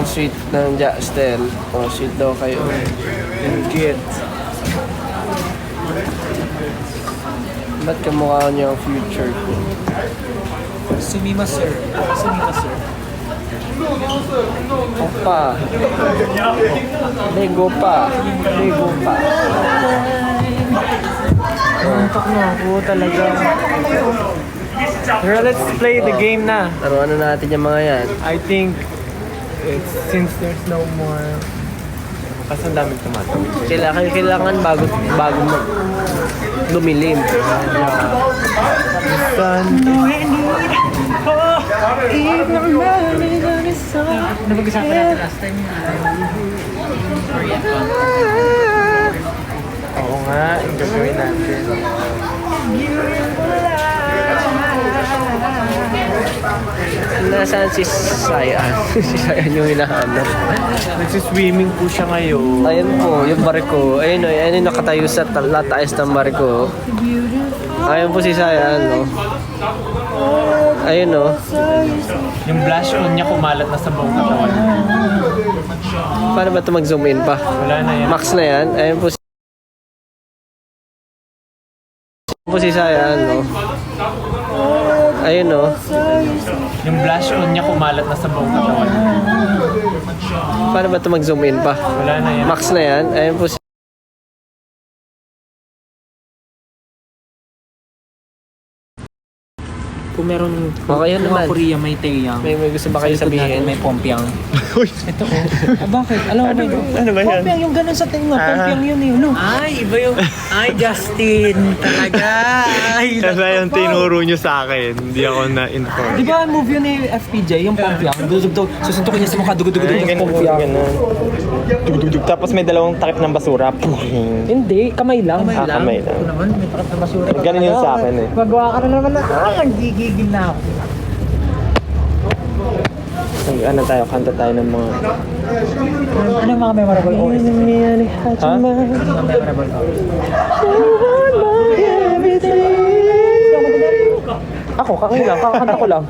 yung sweet ng Jastel. O, sweet daw kayo. Ingit. Ba't kamukha niya ang future ko? Sumima sir. Sumima sir. Opa. Lego pa. Lego pa. Nantok na ako talaga. Girl, let's play the game na. Taruan na natin yung mga yan. I think since there's no more... Kasi ang daming tumatawid. Kailangan bago lumilim. Napag-usapan natin last time Oo nga, yung gagawin natin. Nasaan si Sayan? Si Sayan yung hinahanap. Nagsiswimming po siya ngayon. Ayun po, yung barko. Ayun o, ayun yung nakatayo sa lataas ng barko. Ayun po si Sayan, no? Ayun o. Yung blush on niya kumalat na sa buong katawan. Paano ba ito mag-zoom in pa? Wala na yan. Max na yan. Ayun po si Sayan, no? Ayun o. Yung blush on niya kumalat na sa buong katawan. Paano ba ito mag-zoom in pa? Wala na yan. Max na yan. Ayun po si... Kung meron Okay yun naman. Korea may Taeyang. May gusto ba kayo Sa likod natin sabihin? may Pompiang. Ito oh. Bakit? Alam mo ba yun? Ano ba yan? Pompiang yung ganun sa tingin mo. Pompiang yun eh. No? Ay, iba yung... Ay, Justin. Talaga. Ay, Kasi yung tinuro nyo sa akin, hindi ako na-inform. Di ba move yun ni FPJ, yung Pompiang? Dudugtog. Susuntukin niya sa mukha. Dugudugudug yung Pompiang. Dugdugdug. Tapos may dalawang takip ng basura. Hindi, kamay lang. Kamay lang. Ito naman, may takap na basura. Ganun yun sa akin eh. Magawa ka na naman na. Ay, nagigigil na ako. Ano tayo, kanta tayo ng mga... Ano yung mga memorable OST? Ha? Ano yung mga memorable OST? Ako, kakailang. Kakakanta ko lang.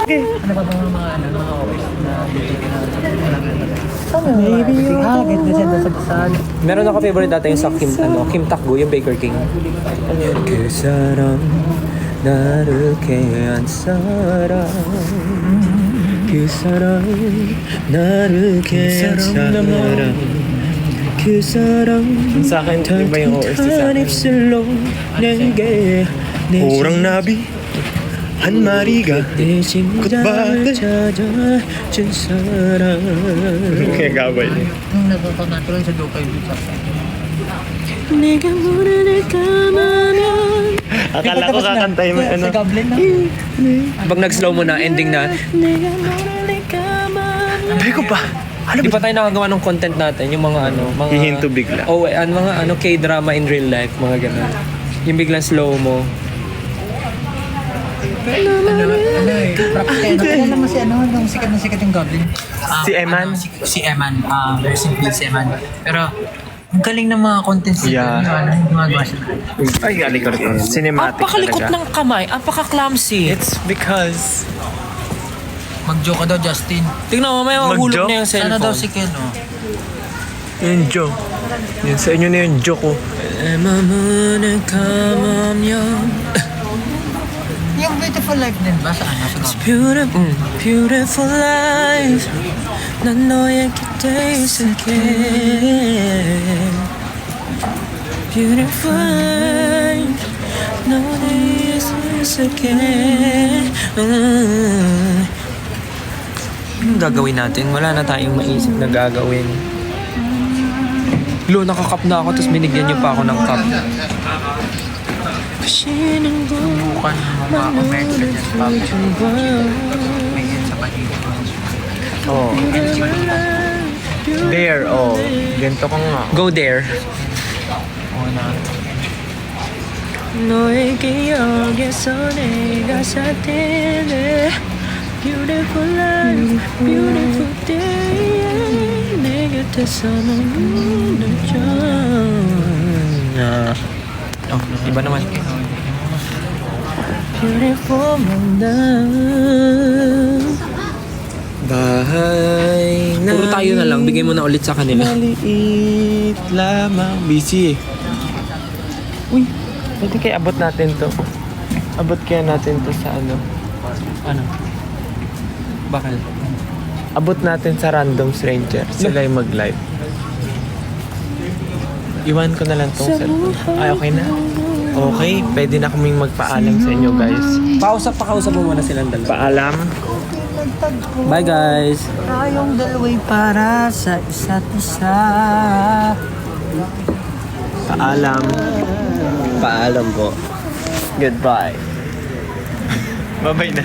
Ano ba bang mga OST na maybe ganda siya doon sa basan. Meron ako favorite dati yung sa Kim Takgu, yung Baker King. 그 사람 나를 깨한 사람 그 사람 나를 깨한 사람 그 사람 Sa akin, iba yung OST sa akin. 입술로 내게 호랑 나비 한 마리가 내 심장을 찾아준 사람 그게 가봐요 Nung natutunan ko lang sa Dokay Beach. 내가 문을 감으면 akala ko kakantay mo ano Sa Goblin na. Pag nag-slow mo na, ending na, 내가 문을 감으면 Beko pa! Di pa tayo nakagawa ng content natin, yung mga mga... Hihinto bigla. Oh, mga K-drama in real life, mga ganun. Yung biglang slow mo. Nakilala mo si yung sikat na sikat yung Goblin. Si Eman? Si Eman. Very simple si Eman. Pero, ang galing ng mga contents Yeah. yung gumagawa siya. Ay, galing ko rin. Cinematic Apakalikot talaga. ng kamay, apaka-clumsy. It's because... Mag-joke ka daw, Justin. Tingnan mo, may Mag-joke? mahulog na yung cellphone. Sana daw si Ken, oh. Yung joke. Yun sa inyo na yung joke ko. Yung Beautiful Life din ba? Saan? Sa Goblin? Beautiful, beautiful life. 난 너의 곁에 있을게. Beautiful life. 너의 있을게. Anong gagawin natin? Wala na tayong maisip na gagawin. Lo, nakakap na ako, tapos binigyan niyo pa ako ng cup. Subukan ng mga commercial dyan. May yan sa paligid. Oh. There, oh. Ganito ko nga. Go there. Oo na. 너의 기억에서 내가 살 때는 Beautiful life, beautiful day 내 곁에서 머무는 중 Oh, iba naman. Beautiful love. Bahay na Puro tayo na lang. Bigay mo na ulit sa kanila. maliit lamang. Busy eh. Uy, pwede kaya abot natin to. Abot kaya natin to sa ano. Ano? Bakal. Abot natin sa random stranger. Sila yung mag-live. Iwan ko na lang tong cellphone. Ay, okay na. Okay, pwede na kaming magpaalam sa inyo guys. Pakausap mo muna silang dalawa. Paalam. Bye guys! Tayong dalawa'y para sa isa't isa. Paalam. Paalam po. Goodbye. Bye-bye na.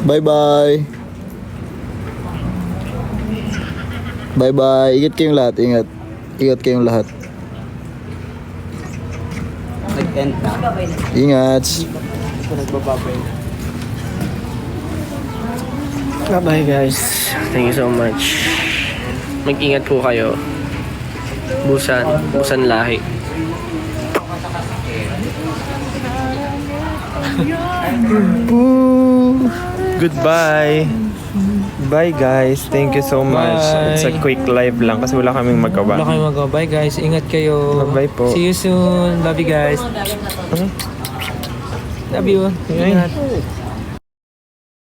Bye-bye. Bye-bye. Ingat kayong lahat. Ingat. Ingat kayong lahat. Nag-end na. Ingat. Bye-bye guys. Thank you so much. Mag-ingat po kayo. Busan lahi. Goodbye. Bye guys. Thank you so much. Bye. It's a quick live lang kasi wala kaming magawa. Wala kayong magawa. Bye guys. Ingat kayo. Bye-bye po. See you soon. Love you guys. Love you. Ay. Ingat.